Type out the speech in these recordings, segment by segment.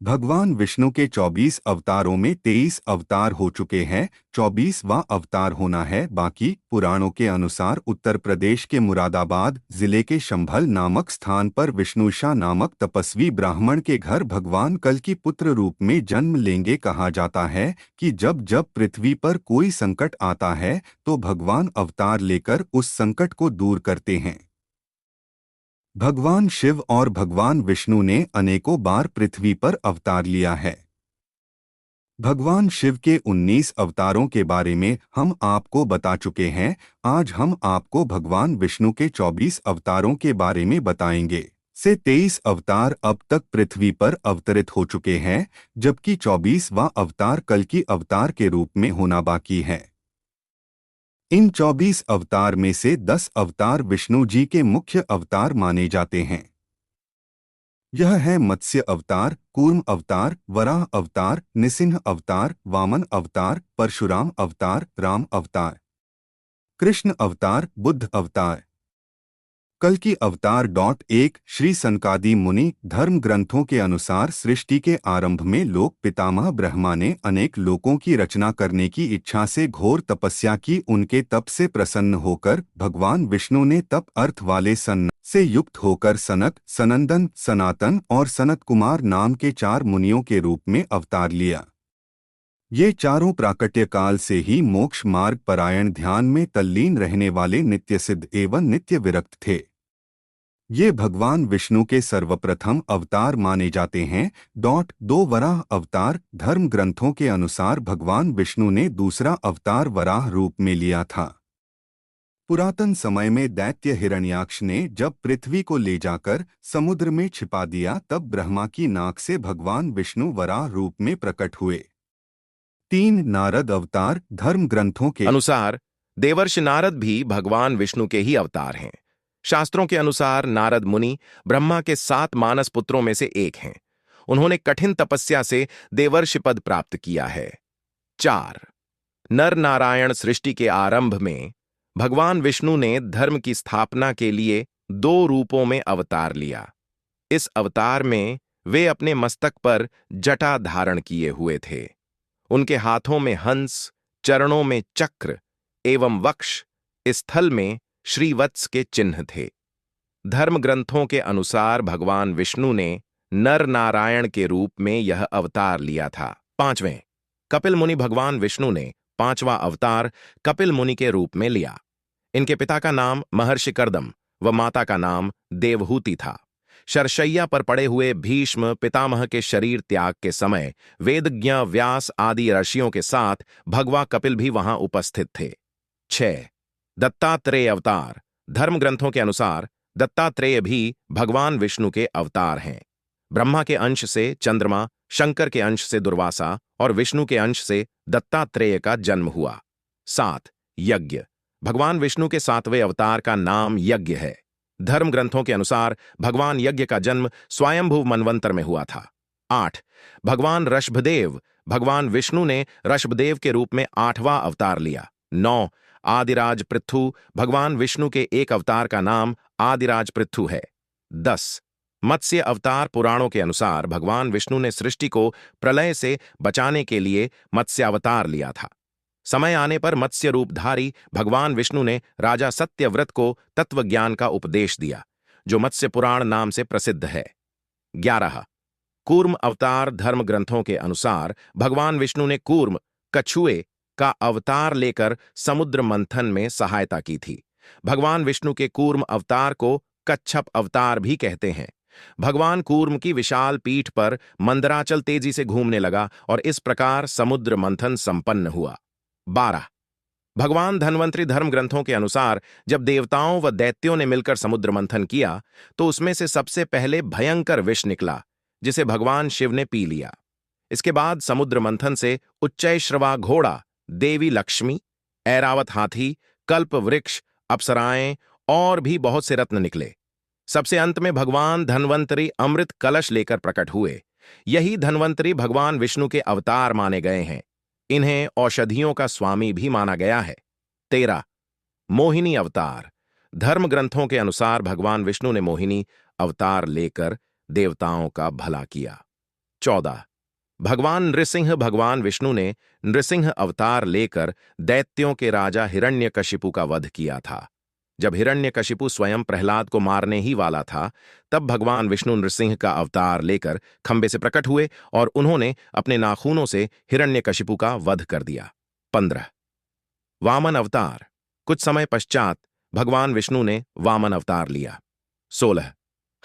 भगवान विष्णु के 24 अवतारों में 23 अवतार हो चुके हैं, 24वां अवतार होना है बाकी। पुराणों के अनुसार उत्तर प्रदेश के मुरादाबाद जिले के शंभल नामक स्थान पर विष्णुशा नामक तपस्वी ब्राह्मण के घर भगवान कल की पुत्र रूप में जन्म लेंगे। कहा जाता है कि जब जब पृथ्वी पर कोई संकट आता है तो भगवान अवतार लेकर उस संकट को दूर करते हैं। भगवान शिव और भगवान विष्णु ने अनेकों बार पृथ्वी पर अवतार लिया है। भगवान शिव के 19 अवतारों के बारे में हम आपको बता चुके हैं। आज हम आपको भगवान विष्णु के 24 अवतारों के बारे में बताएंगे। से 23 अवतार अब तक पृथ्वी पर अवतरित हो चुके हैं, जबकि 24वां अवतार कल की अवतार के रूप में होना बाकी है। इन 24 अवतार में से 10 अवतार विष्णु जी के मुख्य अवतार माने जाते हैं। यह है मत्स्य अवतार, कूर्म अवतार, वराह अवतार, निसिंह अवतार, वामन अवतार, परशुराम अवतार, राम अवतार, कृष्ण अवतार, बुद्ध अवतार। कल की अवतार। 1 श्री सनकादि मुनि धर्म ग्रंथों के अनुसार सृष्टि के आरंभ में लोक पितामह ब्रह्मा ने अनेक लोकों की रचना करने की इच्छा से घोर तपस्या की। उनके तप से प्रसन्न होकर भगवान विष्णु ने तप अर्थ वाले सन से युक्त होकर सनक, सनंदन, सनातन और सनत कुमार नाम के 4 मुनियों के रूप में अवतार लिया। ये चारों प्राकट्य काल से ही मोक्ष मार्ग परायण ध्यान में तल्लीन रहने वाले नित्य सिद्ध एवं नित्य विरक्त थे। ये भगवान विष्णु के सर्वप्रथम अवतार माने जाते हैं। 2 वराह अवतार। धर्म ग्रंथों के अनुसार भगवान विष्णु ने दूसरा अवतार वराह रूप में लिया था। पुरातन समय में दैत्य हिरण्याक्ष ने जब पृथ्वी को ले जाकर समुद्र में छिपा दिया, तब ब्रह्मा की नाक से भगवान विष्णु वराह रूप में प्रकट हुए। 3 नारद अवतार। धर्म ग्रंथों के अनुसार देवर्षि नारद भी भगवान विष्णु के ही अवतार हैं। शास्त्रों के अनुसार नारद मुनि ब्रह्मा के 7 मानस पुत्रों में से एक हैं। उन्होंने कठिन तपस्या से देवर्षि पद प्राप्त किया है। 4 नर नारायण। सृष्टि के आरंभ में भगवान विष्णु ने धर्म की स्थापना के लिए 2 रूपों में अवतार लिया। इस अवतार में वे अपने मस्तक पर जटा धारण किए हुए थे। उनके हाथों में हंस, चरणों में चक्र एवं वक्ष, स्थल में श्रीवत्स के चिन्ह थे। धर्म ग्रंथों के अनुसार भगवान विष्णु ने नर नारायण के रूप में यह अवतार लिया था। 5वें कपिल मुनि। भगवान विष्णु ने 5वां अवतार कपिल मुनि के रूप में लिया। इनके पिता का नाम महर्षि कर्दम व माता का नाम देवहूति था। शरशैया पर पड़े हुए भीष्म पितामह के शरीर त्याग के समय वेदज्ञ व्यास आदि ऋषियों के साथ भगवा कपिल भी वहां उपस्थित थे। 6 दत्तात्रेय अवतार। धर्म ग्रंथों के अनुसार दत्तात्रेय भी भगवान विष्णु के अवतार हैं। ब्रह्मा के अंश से चंद्रमा, शंकर के अंश से दुर्वासा और विष्णु के अंश से दत्तात्रेय का जन्म हुआ। 7 यज्ञ। भगवान विष्णु के 7वें अवतार का नाम यज्ञ है। धर्म ग्रंथों के अनुसार भगवान यज्ञ का जन्म स्वयंभुव मनवंतर में हुआ था। 8 भगवान ऋषभदेव। भगवान विष्णु ने ऋषभदेव के रूप में 8वां अवतार लिया। 9 आदिराज पृथु। भगवान विष्णु के एक अवतार का नाम आदिराज पृथु है। 10 मत्स्य अवतार। पुराणों के अनुसार भगवान विष्णु ने सृष्टि को प्रलय से बचाने के लिए मत्स्यावतार लिया था। समय आने पर मत्स्य रूपधारी भगवान विष्णु ने राजा सत्यव्रत को तत्व ज्ञान का उपदेश दिया, जो मत्स्य पुराण नाम से प्रसिद्ध है। 11 कूर्म अवतार। धर्म ग्रंथों के अनुसार भगवान विष्णु ने कूर्म, कछुए का अवतार लेकर समुद्र मंथन में सहायता की थी। भगवान विष्णु के कूर्म अवतार को कच्छप अवतार भी कहते हैं। भगवान कूर्म की विशाल पीठ पर मंदराचल तेजी से घूमने लगा और इस प्रकार समुद्र मंथन संपन्न हुआ। 12 भगवान धन्वंतरी। धर्म ग्रंथों के अनुसार जब देवताओं व दैत्यों ने मिलकर समुद्र मंथन किया तो उसमें से सबसे पहले भयंकर विष निकला, जिसे भगवान शिव ने पी लिया। इसके बाद समुद्र मंथन से उच्चैश्रवा घोड़ा, देवी लक्ष्मी, ऐरावत हाथी, कल्प वृक्ष, अप्सराएं और भी बहुत से रत्न निकले। सबसे अंत में भगवान धन्वंतरी अमृत कलश लेकर प्रकट हुए। यही धन्वंतरी भगवान विष्णु के अवतार माने गए हैं। इन्हें औषधियों का स्वामी भी माना गया है। 13 मोहिनी अवतार। धर्म ग्रंथों के अनुसार भगवान विष्णु ने मोहिनी अवतार लेकर देवताओं का भला किया। 14 भगवान नृसिंह भगवान विष्णु ने नृसिंह अवतार लेकर दैत्यों के राजा हिरण्यकशिपु का वध किया था। जब हिरण्यकशिपु स्वयं प्रहलाद को मारने ही वाला था, तब भगवान विष्णु नृसिंह का अवतार लेकर खंबे से प्रकट हुए और उन्होंने अपने नाखूनों से हिरण्यकशिपु का वध कर दिया। 15 वामन अवतार। कुछ समय पश्चात भगवान विष्णु ने वामन अवतार लिया। 16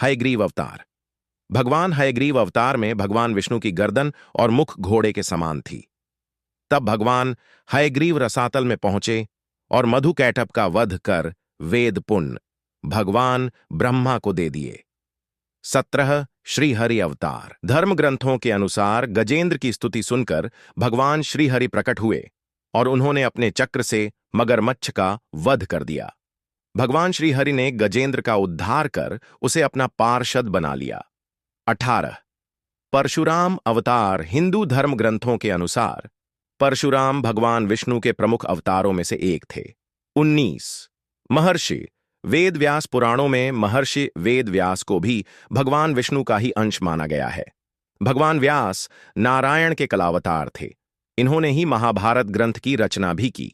हयग्रीव अवतार। भगवान हयग्रीव अवतार में भगवान विष्णु की गर्दन और मुख घोड़े के समान थी। तब भगवान हयग्रीव रसातल में पहुंचे और मधुकैटभ का वध कर वेद पुण्य भगवान ब्रह्मा को दे दिए। 17 श्रीहरि अवतार। धर्म ग्रंथों के अनुसार गजेंद्र की स्तुति सुनकर भगवान श्रीहरि प्रकट हुए और उन्होंने अपने चक्र से मगरमच्छ का वध कर दिया। भगवान श्रीहरि ने गजेंद्र का उद्धार कर उसे अपना पार्षद बना लिया। 18 परशुराम अवतार। हिंदू धर्म ग्रंथों के अनुसार परशुराम भगवान विष्णु के प्रमुख अवतारों में से एक थे। 19 महर्षि। वेद व्यास पुराणों में महर्षि वेद व्यास को भी भगवान विष्णु का ही अंश माना गया है। भगवान व्यास नारायण के कलावतार थे। इन्होंने ही महाभारत ग्रंथ की रचना भी की।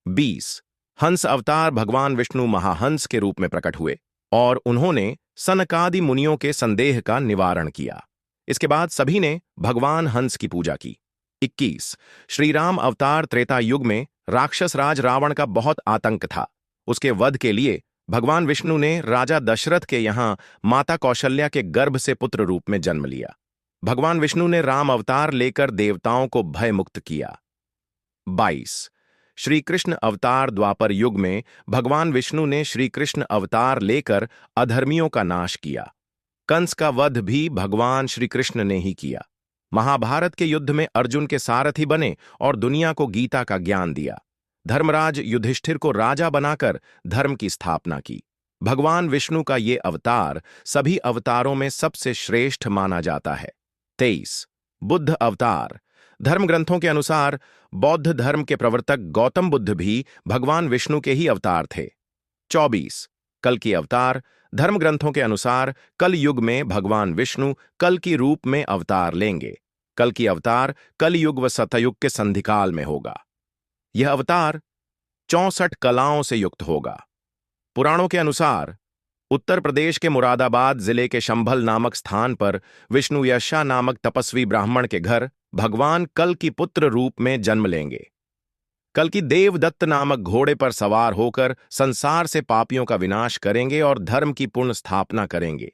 20 हंस अवतार। भगवान विष्णु महाहंस के रूप में प्रकट हुए और उन्होंने सनकादि मुनियों के संदेह का निवारण किया। इसके बाद सभी ने भगवान हंस की पूजा की। 21 श्रीराम अवतार। त्रेता युग में राक्षस राज रावण का बहुत आतंक था। उसके वध के लिए भगवान विष्णु ने राजा दशरथ के यहां माता कौशल्या के गर्भ से पुत्र रूप में जन्म लिया। भगवान विष्णु ने राम अवतार लेकर देवताओं को भयमुक्त किया। 22 श्री कृष्ण अवतार। द्वापर युग में भगवान विष्णु ने श्री कृष्ण अवतार लेकर अधर्मियों का नाश किया। कंस का वध भी भगवान श्री कृष्ण ने ही किया। महाभारत के युद्ध में अर्जुन के सारथी बने और दुनिया को गीता का ज्ञान दिया। धर्मराज युधिष्ठिर को राजा बनाकर धर्म की स्थापना की। भगवान विष्णु का ये अवतार सभी अवतारों में सबसे श्रेष्ठ माना जाता है। 23 बुद्ध अवतार। धर्म ग्रंथों के अनुसार बौद्ध धर्म के प्रवर्तक गौतम बुद्ध भी भगवान विष्णु के ही अवतार थे। 24 कल की अवतार। धर्म ग्रंथों के अनुसार कल युग में भगवान विष्णु कल की रूप में अवतार लेंगे। कल की अवतार कल युग व सतयुग के संधिकाल में होगा। यह अवतार 64 कलाओं से युक्त होगा। पुराणों के अनुसार उत्तर प्रदेश के मुरादाबाद जिले के शंभल नामक स्थान पर विष्णु यशा नामक तपस्वी ब्राह्मण के घर भगवान कल की पुत्र रूप में जन्म लेंगे। कल की देवदत्त नामक घोड़े पर सवार होकर संसार से पापियों का विनाश करेंगे और धर्म की पूर्ण स्थापना करेंगे।